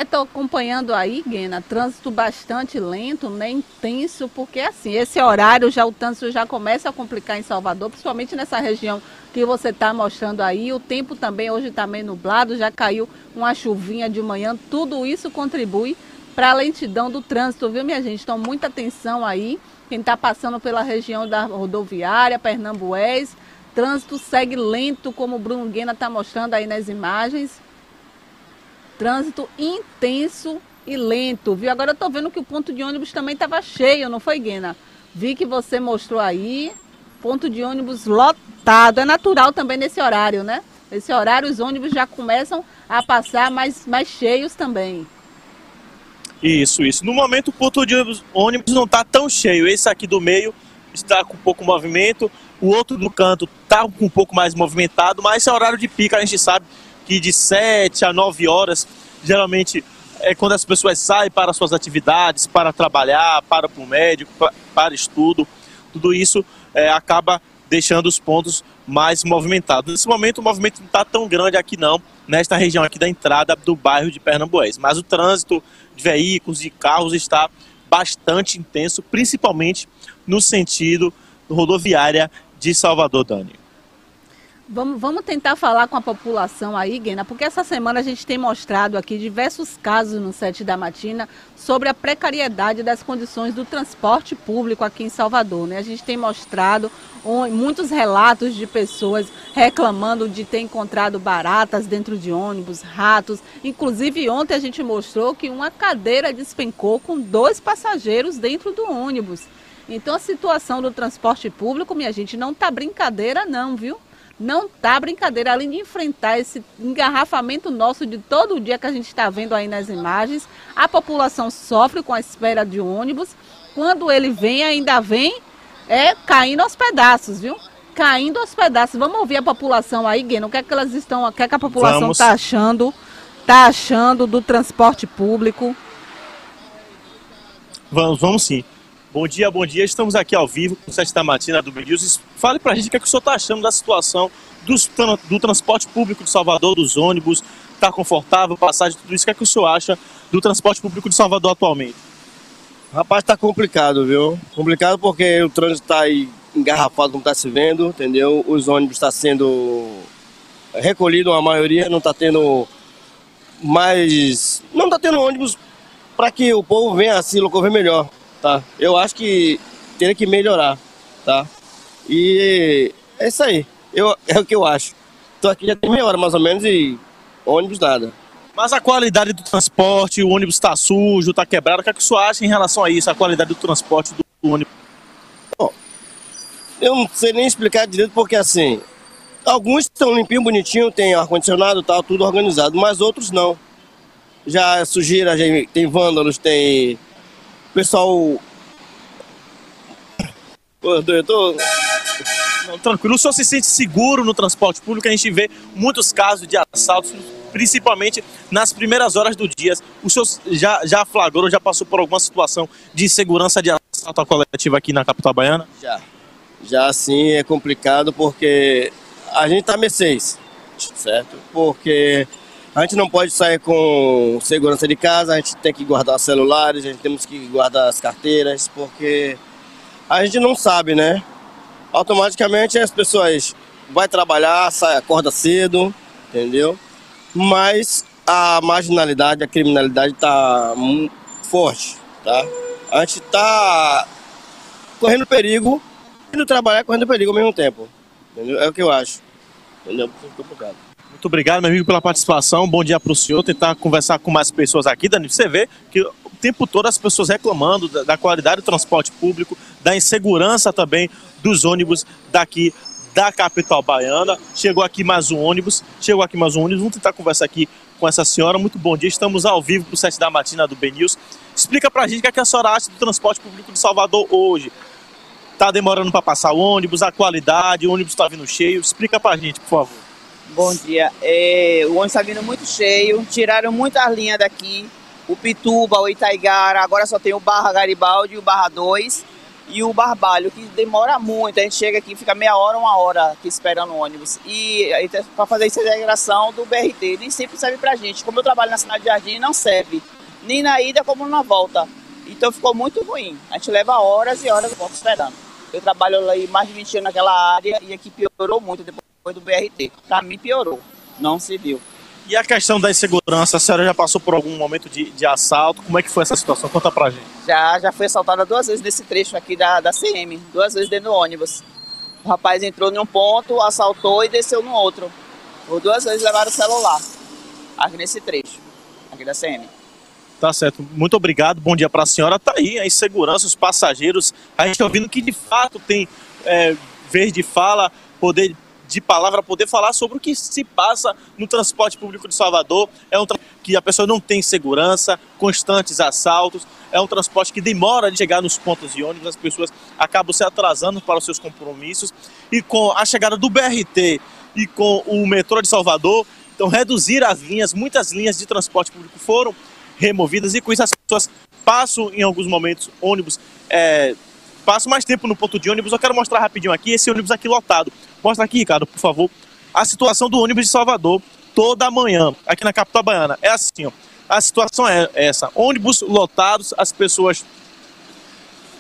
Estou acompanhando aí, Guena, trânsito bastante lento, né, intenso, porque assim, esse horário já o trânsito já começa a complicar em Salvador, principalmente nessa região que você está mostrando aí. O tempo também hoje está meio nublado, já caiu uma chuvinha de manhã, tudo isso contribui para a lentidão do trânsito, viu, minha gente? Então, muita atenção aí, quem está passando pela região da rodoviária, Pernambués, trânsito segue lento, como o Bruno Guena está mostrando aí nas imagens. Trânsito intenso e lento, viu? Agora eu tô vendo que o ponto de ônibus também estava cheio, não foi, Guena? Vi que você mostrou aí, ponto de ônibus lotado. É natural também nesse horário, né? Nesse horário os ônibus já começam a passar mais cheios também. Isso. No momento o ponto de ônibus não está tão cheio. Esse aqui do meio está com pouco movimento, o outro do canto está com um pouco mais movimentado, mas esse é horário de pico, a gente sabe que de 7 a 9 horas, geralmente é quando as pessoas saem para suas atividades, para trabalhar, para o médico, para estudo, tudo isso acaba deixando os pontos mais movimentados. Nesse momento o movimento não está tão grande aqui não, nesta região aqui da entrada do bairro de Pernambués, mas o trânsito de veículos e carros está bastante intenso, principalmente no sentido rodoviária de Salvador, Dani. Vamos tentar falar com a população aí, Guena, porque essa semana a gente tem mostrado aqui diversos casos no Sete da Matina sobre a precariedade das condições do transporte público aqui em Salvador, né? A gente tem mostrado muitos relatos de pessoas reclamando de ter encontrado baratas dentro de ônibus, ratos. Inclusive ontem a gente mostrou que uma cadeira despencou com 2 passageiros dentro do ônibus. Então a situação do transporte público, minha gente, não tá brincadeira não, viu? Não tá brincadeira, além de enfrentar esse engarrafamento nosso de todo dia que a gente está vendo aí nas imagens, a população sofre com a espera de ônibus. Quando ele vem, ainda vem caindo aos pedaços, viu? Caindo aos pedaços. Vamos ouvir a população aí, Guena, o que é que elas estão, o que é que a população está achando do transporte público? Vamos sim. Bom dia. Estamos aqui ao vivo com o Sete da Matina do BNews. Fale pra gente o que é que o senhor está achando da situação do transporte público de Salvador, dos ônibus, está confortável, passagem, tudo isso. O que é que o senhor acha do transporte público de Salvador atualmente? Rapaz, tá complicado, viu? Complicado porque o trânsito tá aí engarrafado, como tá se vendo, entendeu? Os ônibus estão sendo recolhidos, a maioria não tá tendo mais... Não tá tendo ônibus para que o povo venha se locomover melhor. Tá? Eu acho que teria que melhorar, tá? E é isso aí, é o que eu acho. Tô aqui já tem meia hora mais ou menos e ônibus nada. Mas a qualidade do transporte, o ônibus está sujo, está quebrado, o que é que o senhor acha em relação a isso, a qualidade do transporte do ônibus? Bom, eu não sei nem explicar direito porque assim, alguns estão limpinho, bonitinho, tem ar-condicionado e tal, tudo organizado, mas outros não. Já é sujeira, já tem vândalos, tem... Pessoal, eu tô... Não, tranquilo. O senhor se sente seguro no transporte público? A gente vê muitos casos de assaltos, principalmente nas primeiras horas do dia. O senhor já flagrou, já passou por alguma situação de insegurança de assalto coletivo aqui na capital baiana? Já sim, é complicado porque a gente tá Mercedes, certo? Porque a gente não pode sair com segurança de casa, a gente tem que guardar os celulares, a gente temos que guardar as carteiras, porque a gente não sabe, né? Automaticamente as pessoas vão trabalhar, acorda cedo, entendeu? Mas a marginalidade, a criminalidade está muito forte, tá? A gente está correndo perigo, indo trabalhar correndo perigo ao mesmo tempo, entendeu? É o que eu acho, entendeu? Muito complicado. Muito obrigado, meu amigo, pela participação. Bom dia para o senhor. Tentar conversar com mais pessoas aqui, Dani. Você vê que o tempo todo as pessoas reclamando da qualidade do transporte público, da insegurança também dos ônibus daqui da capital baiana. Chegou aqui mais um ônibus. Vamos tentar conversar aqui com essa senhora. Muito bom dia. Estamos ao vivo para o Sete da Matina do BNews. Explica pra gente o que a senhora acha do transporte público de Salvador hoje. Tá demorando para passar o ônibus, a qualidade, o ônibus está vindo cheio. Explica pra gente, por favor. Bom dia. O ônibus está vindo muito cheio, tiraram muitas linhas daqui, o Pituba, o Itaigara, agora só tem o Barra Garibaldi e o Barra 2. e o Barbalho, que demora muito. A gente chega aqui, fica meia hora, 1 hora aqui esperando o ônibus. E para fazer essa integração do BRT, nem sempre serve pra gente. Como eu trabalho na cidade de Jardim, não serve. Nem na ida como na volta. Então ficou muito ruim. A gente leva horas e horas esperando. Eu trabalho lá mais de 20 anos naquela área e aqui piorou muito depois do BRT. Pra mim piorou, não se viu. E a questão da insegurança, a senhora já passou por algum momento de assalto? Como é que foi essa situação? Conta pra gente. Já fui assaltada 2 vezes nesse trecho aqui da CM, 2 vezes dentro do ônibus. O rapaz entrou num ponto, assaltou e desceu no outro. Por 2 vezes levaram o celular, aqui nesse trecho, aqui da CM. Tá certo, muito obrigado, bom dia pra senhora. Tá aí a insegurança, os passageiros, a gente tá ouvindo que de fato tem vez de fala, poder de palavra, poder falar sobre o que se passa no transporte público de Salvador. É um transporte que a pessoa não tem segurança, constantes assaltos, é um transporte que demora de chegar nos pontos de ônibus, as pessoas acabam se atrasando para os seus compromissos, e com a chegada do BRT e com o metrô de Salvador, então reduzir as linhas, muitas linhas de transporte público foram removidas, e com isso as pessoas passam em alguns momentos ônibus, passo mais tempo no ponto de ônibus. Eu quero mostrar rapidinho aqui, esse ônibus aqui lotado. Mostra aqui, Ricardo, por favor, a situação do ônibus de Salvador toda manhã, aqui na capital baiana. É assim, ó, a situação é essa, ônibus lotados, as pessoas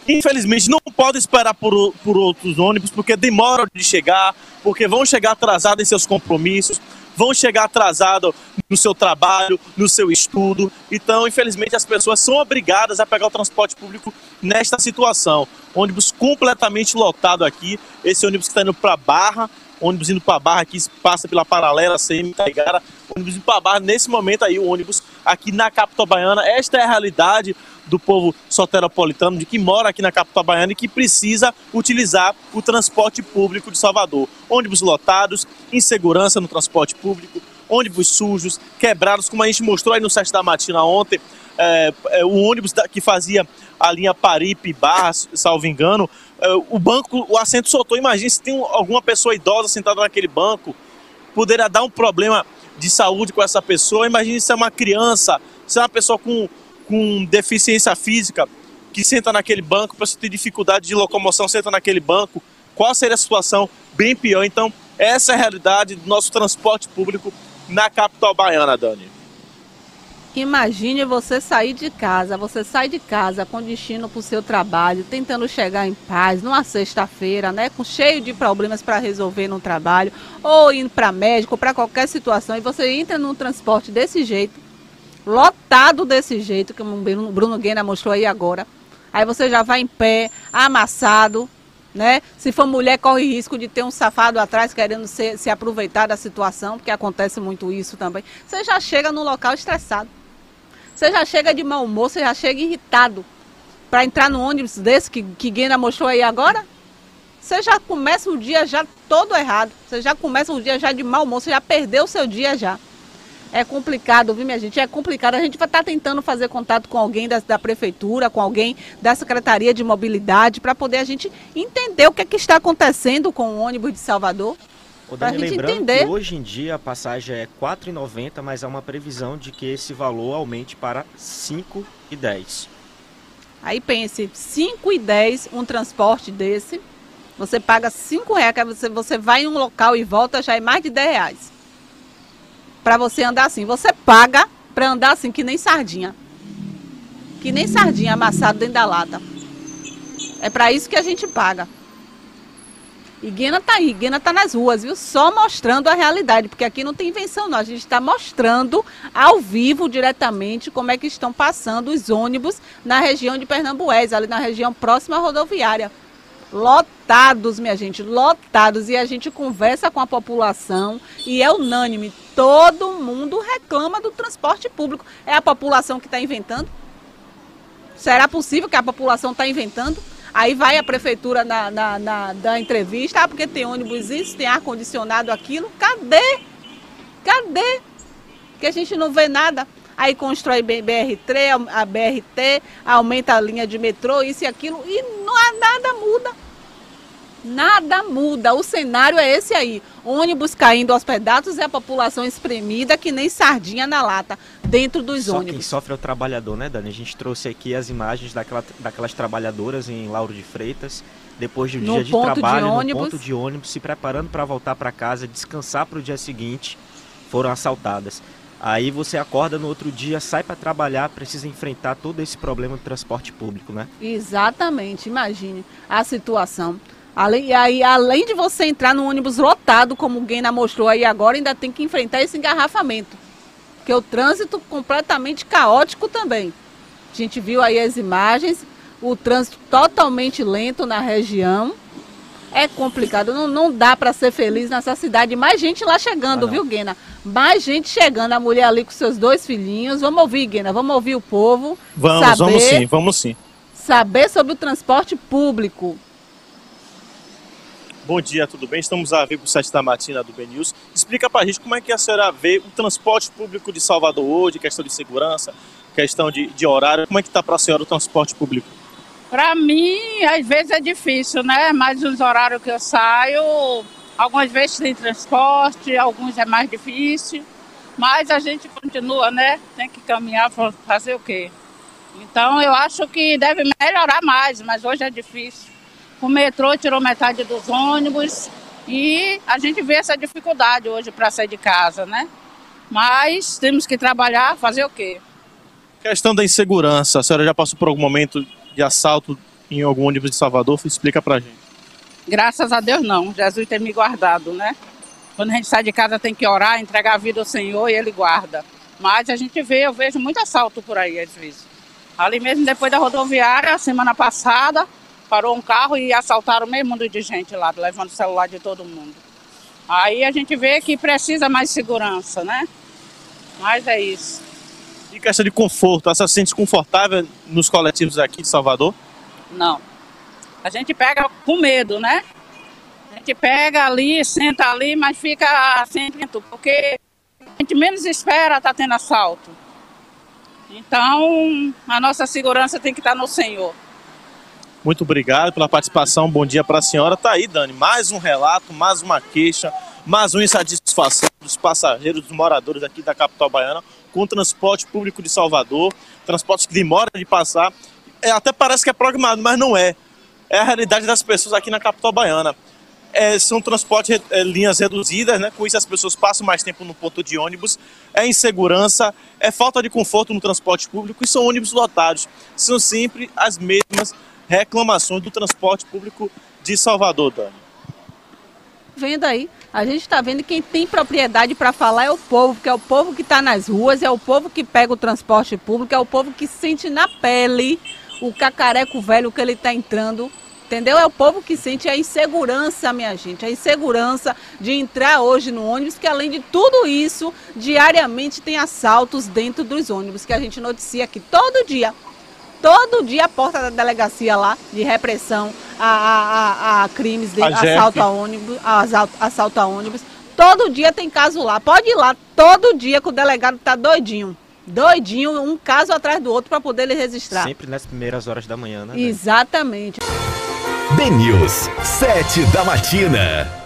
infelizmente não podem esperar por outros ônibus, porque demoram de chegar, porque vão chegar atrasados em seus compromissos, vão chegar atrasados no seu trabalho, no seu estudo. Então, infelizmente, as pessoas são obrigadas a pegar o transporte público nesta situação. Ônibus completamente lotado aqui. Esse ônibus que está indo para Barra, ônibus indo para Barra aqui, passa pela paralela CM Taigara, ônibus indo para Barra. Nesse momento aí, o ônibus aqui na capital baiana. Esta é a realidade do povo soteropolitano, de que mora aqui na capital baiana e que precisa utilizar o transporte público de Salvador. Ônibus lotados, insegurança no transporte público, ônibus sujos, quebrados, como a gente mostrou aí no Sete da Matina ontem, o ônibus que fazia a linha Paripe-Barra, salvo engano, o assento soltou. Imagina se tem alguma pessoa idosa sentada naquele banco, poderia dar um problema de saúde com essa pessoa. Imagine se é uma criança, se é uma pessoa com deficiência física que senta naquele banco, para ter dificuldade de locomoção, senta naquele banco. Qual seria a situação? Bem pior. Então, essa é a realidade do nosso transporte público na capital baiana, Dani. Imagine você sair de casa, você sai de casa com destino para o seu trabalho, tentando chegar em paz numa sexta-feira, né, cheio de problemas para resolver no trabalho, ou indo para médico, para qualquer situação, e você entra num transporte desse jeito, lotado desse jeito, que o Bruno Guena mostrou aí agora. Aí você já vai em pé, amassado, né? Se for mulher, corre risco de ter um safado atrás querendo se aproveitar da situação, porque acontece muito isso também. Você já chega no local estressado. Você já chega de mau humor, você já chega irritado. Para entrar no ônibus desse que Guena mostrou aí agora, você já começa o dia já todo errado. Você já começa o dia já de mau humor, você já perdeu o seu dia já. É complicado, viu, minha gente? É complicado. A gente vai estar tentando fazer contato com alguém da prefeitura, com alguém da Secretaria de Mobilidade, para poder a gente entender o que é que está acontecendo com o ônibus de Salvador. Para a gente entender. Que hoje em dia a passagem é R$ 4,90, mas há uma previsão de que esse valor aumente para R$ 5,10. Aí pense, R$ 5,10 um transporte desse, você paga R$ 5,00, você vai em um local e volta, já é mais de R$ 10. Para você andar assim, você paga para andar assim, que nem sardinha. Que nem sardinha amassado dentro da lata. É para isso que a gente paga. E Guena tá aí, Guena tá nas ruas, viu? Só mostrando a realidade, porque aqui não tem invenção não. A gente está mostrando ao vivo, diretamente, como é que estão passando os ônibus na região de Pernambués, ali na região próxima à rodoviária. Lotados, minha gente, lotados. E a gente conversa com a população e é unânime. Todo mundo reclama do transporte público. É a população que está inventando? Será possível que a população está inventando? Aí vai a prefeitura da entrevista, porque tem ônibus isso, tem ar-condicionado aquilo. Cadê? Cadê? Que a gente não vê nada. Aí constrói a BRT, aumenta a linha de metrô, isso e aquilo, e nada muda. Nada muda. O cenário é esse aí. Ônibus caindo aos pedaços e a população espremida que nem sardinha na lata. dentro dos Só ônibus. quem sofre é o trabalhador, né, Dani? A gente trouxe aqui as imagens daquelas trabalhadoras em Lauro de Freitas, depois de um dia de trabalho no ponto de ônibus, se preparando para voltar para casa, descansar para o dia seguinte, foram assaltadas. Aí você acorda no outro dia, sai para trabalhar, precisa enfrentar todo esse problema do transporte público, né? Exatamente, imagine a situação. Além de você entrar no ônibus lotado, como o Guena mostrou aí agora, ainda tem que enfrentar esse engarrafamento. Porque o trânsito completamente caótico também. A gente viu aí as imagens, o trânsito totalmente lento na região. É complicado, não dá para ser feliz nessa cidade. Mais gente lá chegando, viu, Guena? Mais gente chegando, a mulher ali com seus 2 filhinhos. Vamos ouvir, Guena, vamos ouvir o povo. Vamos sim. Saber sobre o transporte público. Bom dia, tudo bem? Estamos a ver para o 7 da matina do BNews. Explica para a gente como é que a senhora vê o transporte público de Salvador hoje, questão de segurança, questão de horário. Como é que está para a senhora o transporte público? Para mim, às vezes é difícil, né? Mas nos horários que eu saio, algumas vezes tem transporte, alguns é mais difícil. Mas a gente continua, né? Tem que caminhar para fazer o quê? Então eu acho que deve melhorar mais, mas hoje é difícil. O metrô tirou metade dos ônibus e a gente vê essa dificuldade hoje para sair de casa, né? Mas temos que trabalhar, fazer o quê? Questão da insegurança. A senhora já passou por algum momento de assalto em algum ônibus de Salvador? Explica pra gente. Graças a Deus não. Jesus tem me guardado, né? Quando a gente sai de casa tem que orar, entregar a vida ao Senhor e Ele guarda. Mas a gente eu vejo muito assalto por aí às vezes. Ali mesmo depois da rodoviária, semana passada, parou um carro e assaltaram meio mundo de gente lá, levando o celular de todo mundo. Aí a gente vê que precisa mais segurança, né? Mas é isso. E questão de conforto, você se sente confortável nos coletivos aqui de Salvador? Não. A gente pega com medo, né? A gente pega ali, senta ali, mas fica sempre, porque a gente menos espera tá tendo assalto. Então, a nossa segurança tem que estar no Senhor. Muito obrigado pela participação, bom dia para a senhora. Tá aí, Dani, mais um relato, mais uma queixa, mais uma insatisfação dos passageiros, dos moradores aqui da capital baiana com o transporte público de Salvador, transporte que demora de passar. Até parece que é programado, mas não é. É a realidade das pessoas aqui na capital baiana. São transportes, linhas reduzidas, né? Com isso as pessoas passam mais tempo no ponto de ônibus, é insegurança, é falta de conforto no transporte público e são ônibus lotados. São sempre as mesmas reclamações do transporte público de Salvador, Dani. Vendo aí, a gente está vendo que quem tem propriedade para falar é o povo, porque é o povo que está nas ruas, é o povo que pega o transporte público, é o povo que sente na pele o cacareco velho que ele está entrando, entendeu? É o povo que sente a insegurança, minha gente, a insegurança de entrar hoje no ônibus, que além de tudo isso, diariamente tem assaltos dentro dos ônibus, que a gente noticia aqui todo dia. Todo dia a porta da delegacia lá, de repressão a crimes de assalto a ônibus. Todo dia tem caso lá. Pode ir lá, todo dia que o delegado tá doidinho. Doidinho, um caso atrás do outro para poder ele registrar. Sempre nas primeiras horas da manhã, né? Exatamente. BNews, 7 da matina.